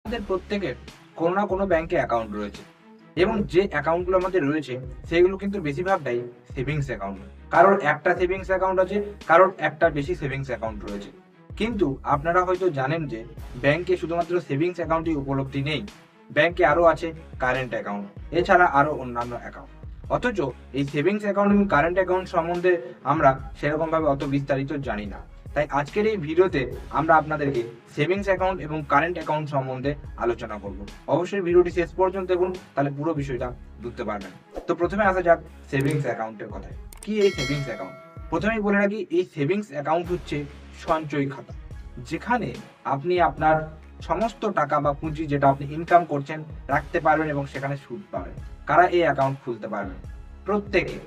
আমাদের প্রত্যেকের কোনো না কোনো ব্যাংকে অ্যাকাউন্ট রয়েছে এবং যে অ্যাকাউন্টগুলো আমাদের রয়েছে সেগুলো কিন্তু বেশিরভাগটাই সেভিংস অ্যাকাউন্ট। কারোর একটা সেভিংস অ্যাকাউন্ট আছে, কারোর একটা বেশি সেভিংস অ্যাকাউন্ট রয়েছে। কিন্তু আপনারা হয়তো জানেন যে ব্যাংকে শুধুমাত্র সেভিংস অ্যাকাউন্টই উপলব্ধি নেই, ব্যাংকে আরও আছে কারেন্ট অ্যাকাউন্ট, এছাড়া আরও অন্যান্য অ্যাকাউন্ট। অথচ এই সেভিংস অ্যাকাউন্ট এবং কারেন্ট অ্যাকাউন্ট সম্বন্ধে আমরা সেরকমভাবে অত বিস্তারিত জানি না। তাই আজকের এই ভিডিওতে আমরা আপনাদেরকে সেভিংস অ্যাকাউন্ট এবং কারেন্ট অ্যাকাউন্ট সম্বন্ধে আলোচনা করব। অবশ্যই ভিডিওটি শেষ পর্যন্ত দেখুন, তাহলে পুরো বিষয়টা বুঝতে পারবেন। তো প্রথমে আসা যাক সেভিংস অ্যাকাউন্টের কথায়। কি এই সেভিংস অ্যাকাউন্ট? প্রথমেই বলে রাখি, এই সেভিংস অ্যাকাউন্ট হচ্ছে সঞ্চয় খাতা, যেখানে আপনি আপনার সমস্ত টাকা বা পুঁজি যেটা আপনি ইনকাম করছেন রাখতে পারবেন এবং সেখানে সুদ পাবেন। কারা এই অ্যাকাউন্ট খুলতে পারবেন? প্রত্যেকে।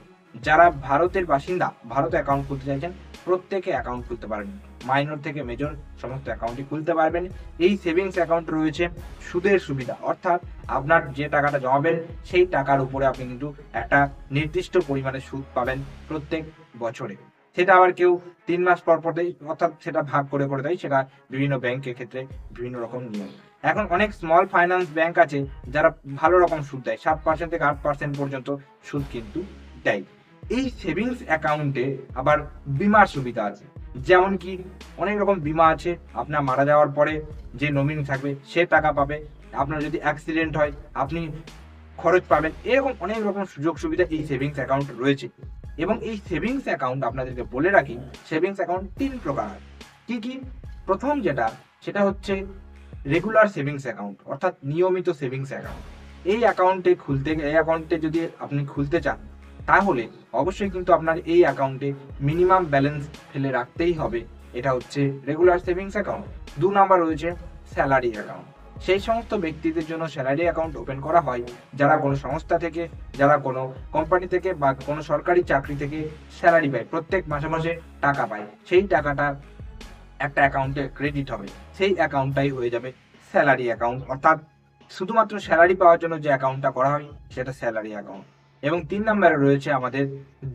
যারা ভারতের বাসিন্দা, ভারতে অ্যাকাউন্ট খুলতে চাইছেন, প্রত্যেকে অ্যাকাউন্ট খুলতে পারবেন। মাইনর থেকে মেজর সমস্ত অ্যাকাউন্টই খুলতে পারবেন। এই সেভিংস অ্যাকাউন্ট রয়েছে সুদের সুবিধা, অর্থাৎ আপনার যে টাকাটা জমাবেন সেই টাকার উপরে আপনি কিন্তু একটা নির্দিষ্ট পরিমাণে সুদ পাবেন প্রত্যেক বছরে। সেটা আবার কেউ 3 মাস পর পর দেয়, অর্থাৎ সেটা ভাগ করে করে দেয়। সেটা বিভিন্ন ব্যাংকের ক্ষেত্রে বিভিন্ন রকম নিয়ম। এখন অনেক স্মল ফাইন্যান্স ব্যাংক আছে যারা ভালো রকম সুদ দেয়, 7% থেকে 8% পর্যন্ত সুদ কিন্তু দেয়। এই সেভিংস অ্যাকাউন্টে আবার বীমার সুবিধা আছে। যেমন কি অনেক রকম বীমা আছে, আপনার মারা যাওয়ার পরে যে নমিনি থাকবে সে টাকা পাবে, আপনার যদি অ্যাক্সিডেন্ট হয় আপনি খরচ পাবেন। এরকম অনেক রকম সুযোগ সুবিধা এই সেভিংস অ্যাকাউন্ট রয়েছে। এবং এই সেভিংস অ্যাকাউন্ট আপনাদেরকে বলে রাখি, সেভিংস অ্যাকাউন্ট 3 প্রকার হয়। কি কি? প্রথম যেটা, সেটা হচ্ছে রেগুলার সেভিংস অ্যাকাউন্ট, অর্থাৎ নিয়মিত সেভিংস অ্যাকাউন্ট। এই অ্যাকাউন্টে যদি আপনি খুলতে চান, তাহলে অবশ্যই কিন্তু আপনার এই অ্যাকাউন্টে মিনিমাম ব্যালেন্স ফেলে রাখতেই হবে। এটা হচ্ছে রেগুলার সেভিংস অ্যাকাউন্ট। 2 নাম্বার রয়েছে স্যালারি অ্যাকাউন্ট। সেই সমস্ত ব্যক্তিদের জন্য স্যালারি অ্যাকাউন্ট ওপেন করা হয় যারা কোনো সংস্থা থেকে, যারা কোনো কোম্পানি থেকে বা কোনো সরকারি চাকরি থেকে স্যালারি পায়, প্রত্যেক মাসে মাসে টাকা পায়। সেই টাকাটা একটা অ্যাকাউন্টে ক্রেডিট হবে, সেই অ্যাকাউন্টটাই হয়ে যাবে স্যালারি অ্যাকাউন্ট। অর্থাৎ শুধুমাত্র স্যালারি পাওয়ার জন্য যে অ্যাকাউন্টটা করা হয় সেটা স্যালারি অ্যাকাউন্ট। এবং 3 নম্বরে রয়েছে আমাদের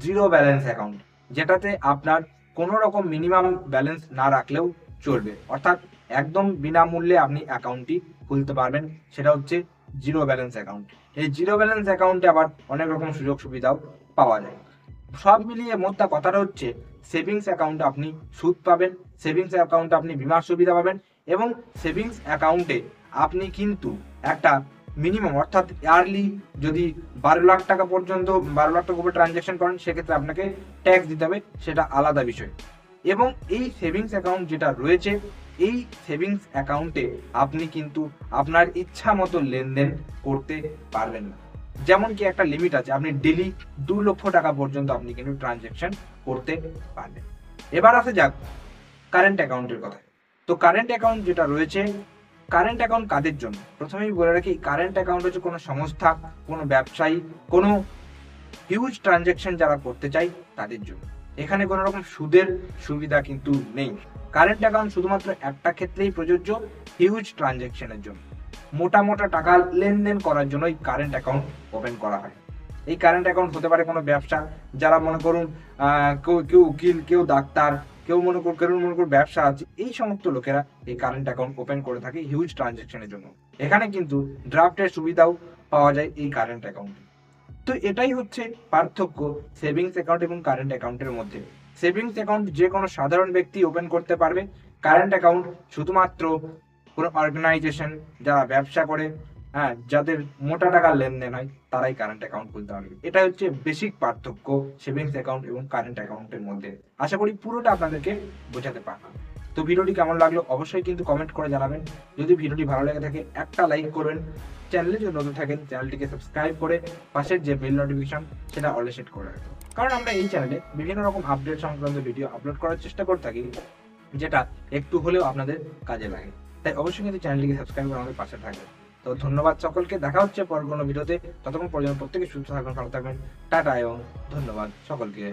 জিরো ব্যালেন্স অ্যাকাউন্ট, যেটাতে আপনার কোনো রকম মিনিমাম ব্যালেন্স না রাখলেও চলবে, অর্থাৎ একদম বিনামূল্যে আপনি অ্যাকাউন্টটি খুলতে পারবেন। সেটা হচ্ছে জিরো ব্যালেন্স অ্যাকাউন্ট। এই জিরো ব্যালেন্স অ্যাকাউন্টে আবার অনেক রকম সুযোগ সুবিধাও পাওয়া যায়। সব মিলিয়ে মোদ্দা কথাটা হচ্ছে, সেভিংস অ্যাকাউন্টে আপনি সুদ পাবেন, সেভিংস অ্যাকাউন্টে আপনি বীমার সুবিধা পাবেন এবং সেভিংস অ্যাকাউন্টে আপনি কিন্তু একটা মিনিমাম, অর্থাৎ ইয়ারলি যদি 12 লাখ টাকা পর্যন্ত, 12 লাখ টাকা উপরে ট্রানজ্যাকশন করেন, সেক্ষেত্রে আপনাকে ট্যাক্স দিতে হবে, সেটা আলাদা বিষয়। এবং এই সেভিংস অ্যাকাউন্ট যেটা রয়েছে, এই সেভিংস অ্যাকাউন্টে আপনি কিন্তু আপনার ইচ্ছা মতো লেনদেন করতে পারবেন না। যেমন কি একটা লিমিট আছে, আপনি ডেলি 2 লক্ষ টাকা পর্যন্ত আপনি কিন্তু ট্রানজ্যাকশন করতে পারবেন। এবার আসা যাক কারেন্ট অ্যাকাউন্টের কথা। তো কারেন্ট অ্যাকাউন্ট যেটা রয়েছে, কারেন্ট অ্যাকাউন্ট কাদের জন্য? প্রথমেই বলে রাখি, কারেন্ট অ্যাকাউন্ট হচ্ছে কোনো সংস্থা, কোনো ব্যবসায়ী, কোনো হিউজ ট্রানজ্যাকশন যারা করতে চায় তাদের জন্য। এখানে কোনো রকম সুদের সুবিধা কিন্তু নেই। কারেন্ট অ্যাকাউন্ট শুধুমাত্র একটা ক্ষেত্রেই প্রযোজ্য, হিউজ ট্রানজ্যাকশনের জন্য। মোটা মোটা টাকা লেনদেন করার জন্য এই কারেন্ট অ্যাকাউন্ট ওপেন করা হয়। এই কারেন্ট অ্যাকাউন্ট হতে পারে কোনো ব্যবসা, যারা মনে করুন কেউ উকিল, কেউ ডাক্তার, কেউ মনে করুন ব্যবসা আছে, এই সমস্ত লোকেরা এই কারেন্ট অ্যাকাউন্ট ওপেন করে থাকে হিউজ ট্রানজ্যাকশনের জন্য। এখানে কিন্তু ড্রাফটের সুবিধাও পাওয়া যায় এই কারেন্ট অ্যাকাউন্টে। তো এটাই হচ্ছে পার্থক্য সেভিংস অ্যাকাউন্ট এবং কারেন্ট অ্যাকাউন্টের মধ্যে। সেভিংস অ্যাকাউন্ট যে কোনো সাধারণ ব্যক্তি ওপেন করতে পারবে, কারেন্ট অ্যাকাউন্ট শুধুমাত্র কোনো অর্গানাইজেশন যারা ব্যবসা করে, হ্যাঁ, যাদের মোটা টাকার লেনদেন হয়, তারাই কারেন্ট অ্যাকাউন্ট খুলতে পারবে। এটা হচ্ছে বেসিক পার্থক্য সেভিংস অ্যাকাউন্ট এবং কারেন্ট অ্যাকাউন্টের মধ্যে। আশা করি পুরোটা আপনাদেরকে বোঝাতে পারলাম। তো ভিডিওটি কেমন লাগলো অবশ্যই কিন্তু কমেন্ট করে জানাবেন। যদি ভিডিওটি ভালো লেগে থাকে একটা লাইক করবেন। চ্যানেলে যদি নতুন থাকেন চ্যানেলটিকে সাবস্ক্রাইব করে পাশের যে বেল নোটিফিকেশন সেটা অলে সেট করে রাখবেন। কারণ আমরা এই চ্যানেলে বিভিন্ন রকম আপডেট সংক্রান্ত ভিডিও আপলোড করার চেষ্টা করে থাকি, যেটা একটু হলেও আপনাদের কাজে লাগে। তাই অবশ্যই কিন্তু চ্যানেলটিকে সাবস্ক্রাইব করে আমাদের পাশে থাকবেন। তো ধন্যবাদ সকলকে, দেখা হচ্ছে পর কোনো ভিডিওতে। ততক্ষণ পর্যন্ত প্রত্যেকে সুস্থ থাকবেন, ভালো থাকবেন। টাটা এবং ধন্যবাদ সকলকে।